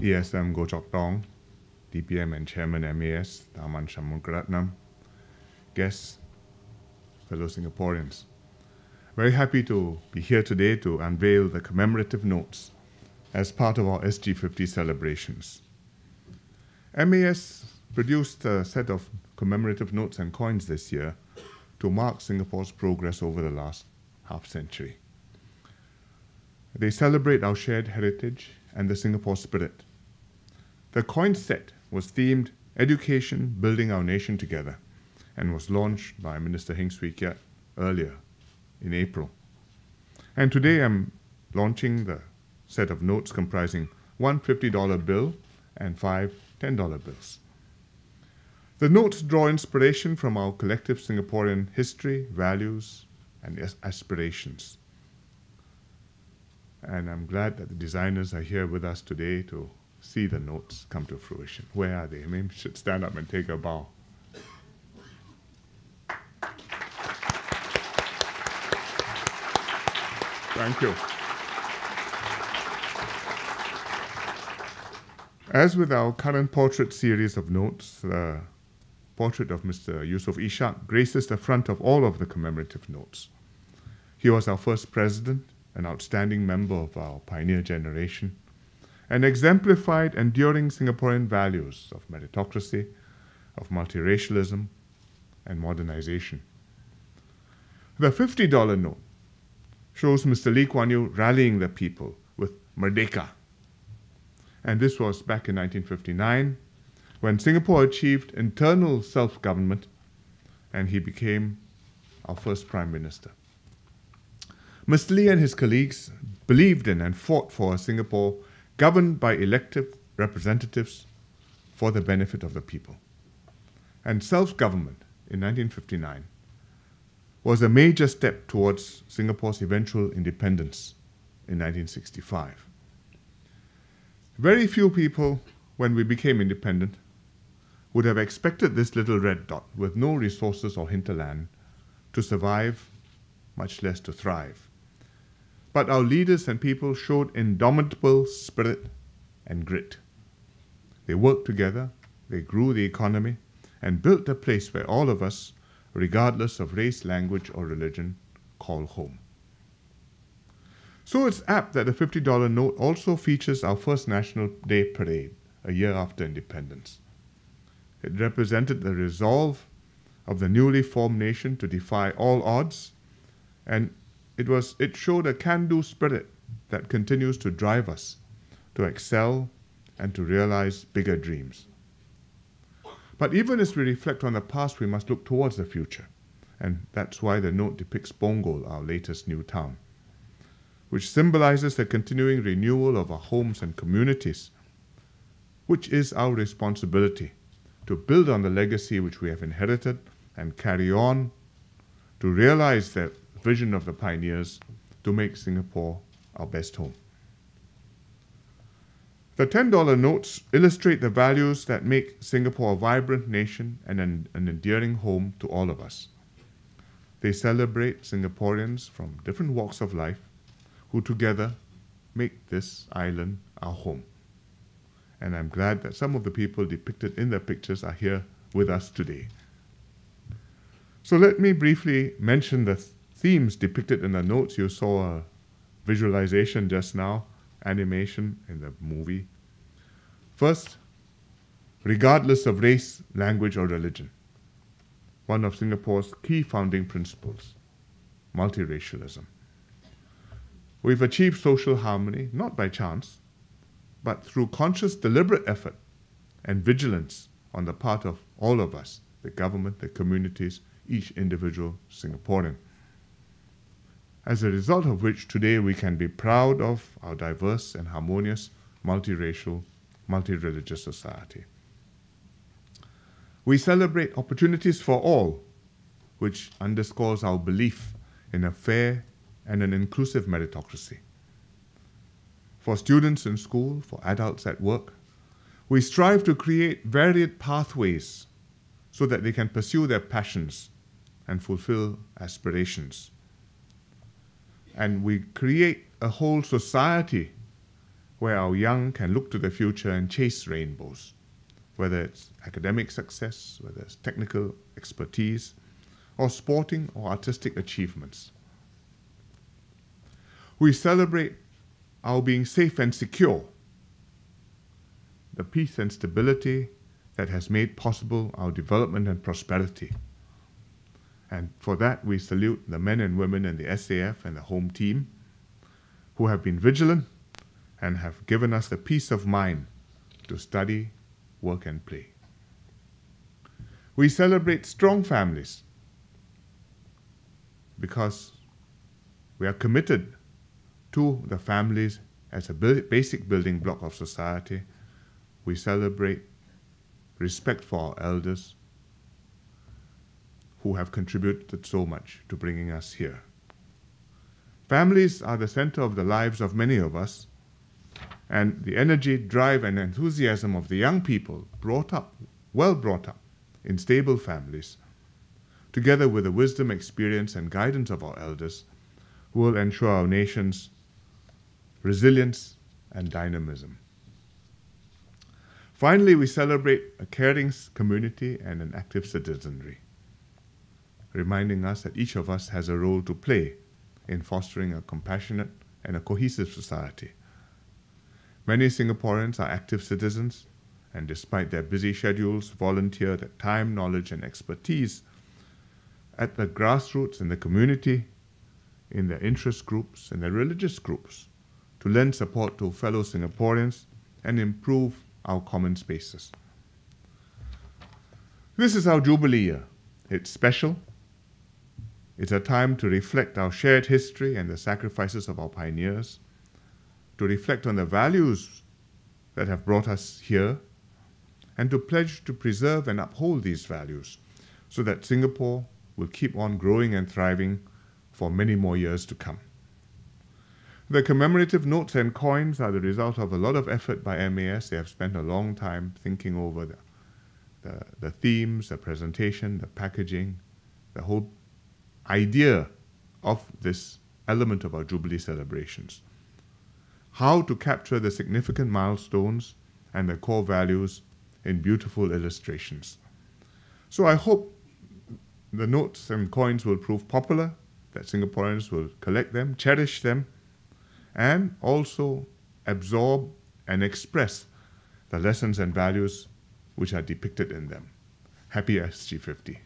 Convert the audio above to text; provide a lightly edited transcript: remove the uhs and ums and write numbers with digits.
ESM Goh Chok Tong, DPM and Chairman MAS, Tharman Shanmugaratnam, guests, fellow Singaporeans. Very happy to be here today to unveil the commemorative notes as part of our SG50 celebrations. MAS produced a set of commemorative notes and coins this year to mark Singapore's progress over the last half-century. They celebrate our shared heritage and the Singapore spirit. The coin set was themed Education, Building Our Nation Together, and was launched by Minister Heng Swee Keat earlier in April. And today I'm launching the set of notes comprising one $50 bill and 5 $10 bills. The notes draw inspiration from our collective Singaporean history, values, and aspirations. And I'm glad that the designers are here with us today to see the notes come to fruition. Where are they? Maybe we should stand up and take a bow. Thank you. As with our current portrait series of notes, the portrait of Mr. Yusof Ishak graces the front of all of the commemorative notes. He was our first president, an outstanding member of our pioneer generation, and exemplified enduring Singaporean values of meritocracy, of multiracialism, and modernization. The $50 note shows Mr. Lee Kuan Yew rallying the people with Merdeka. And this was back in 1959, when Singapore achieved internal self-government and he became our first Prime Minister. Mr. Lee and his colleagues believed in and fought for a Singapore governed by elected representatives for the benefit of the people. And self-government in 1959 was a major step towards Singapore's eventual independence in 1965. Very few people, when we became independent, would have expected this little red dot with no resources or hinterland to survive, much less to thrive. But our leaders and people showed indomitable spirit and grit. They worked together, they grew the economy, and built a place where all of us, regardless of race, language, or religion, call home. So it's apt that the $50 note also features our first National Day parade, a year after independence. It represented the resolve of the newly formed nation to defy all odds, and it showed a can-do spirit that continues to drive us to excel and to realize bigger dreams. But even as we reflect on the past, we must look towards the future, and that's why the note depicts Punggol, our latest new town, which symbolizes the continuing renewal of our homes and communities, which is our responsibility to build on the legacy which we have inherited and carry on to realize the vision of the pioneers to make Singapore our best home. The $10 notes illustrate the values that make Singapore a vibrant nation and an endearing home to all of us. They celebrate Singaporeans from different walks of life who together make this island our home. And I'm glad that some of the people depicted in the pictures are here with us today. So let me briefly mention the themes depicted in the notes. You saw a visualization just now, animation in the movie. First, regardless of race, language, or religion, one of Singapore's key founding principles, multiracialism. We've achieved social harmony, not by chance, but through conscious, deliberate effort and vigilance on the part of all of us, the government, the communities, each individual Singaporean. As a result of which, today we can be proud of our diverse and harmonious, multiracial, multireligious society. We celebrate opportunities for all, which underscores our belief in a fair and an inclusive meritocracy. For students in school, for adults at work, we strive to create varied pathways so that they can pursue their passions and fulfill aspirations. And we create a whole society where our young can look to the future and chase rainbows, whether it's academic success, whether it's technical expertise, or sporting or artistic achievements. We celebrate our being safe and secure, the peace and stability that has made possible our development and prosperity. And for that, we salute the men and women in the SAF and the home team who have been vigilant and have given us the peace of mind to study, work, and play. We celebrate strong families because we are committed to the families as a basic building block of society. We celebrate respect for our elders who have contributed so much to bringing us here. Families are the center of the lives of many of us, and the energy, drive, and enthusiasm of the young people well brought up in stable families, together with the wisdom, experience, and guidance of our elders, will ensure our nation's resilience and dynamism. Finally, we celebrate a caring community and an active citizenry, reminding us that each of us has a role to play in fostering a compassionate and a cohesive society. Many Singaporeans are active citizens, and despite their busy schedules, volunteer their time, knowledge, and expertise at the grassroots in the community, in their interest groups, and their religious groups, to lend support to fellow Singaporeans and improve our common spaces. This is our Jubilee year. It's special. It's a time to reflect our shared history and the sacrifices of our pioneers, to reflect on the values that have brought us here, and to pledge to preserve and uphold these values so that Singapore will keep on growing and thriving for many more years to come. The commemorative notes and coins are the result of a lot of effort by MAS. They have spent a long time thinking over the themes, the presentation, the packaging, the whole idea of this element of our Jubilee celebrations. How to capture the significant milestones and the core values in beautiful illustrations. So I hope the notes and coins will prove popular, that Singaporeans will collect them, cherish them, and also absorb and express the lessons and values which are depicted in them. Happy SG50.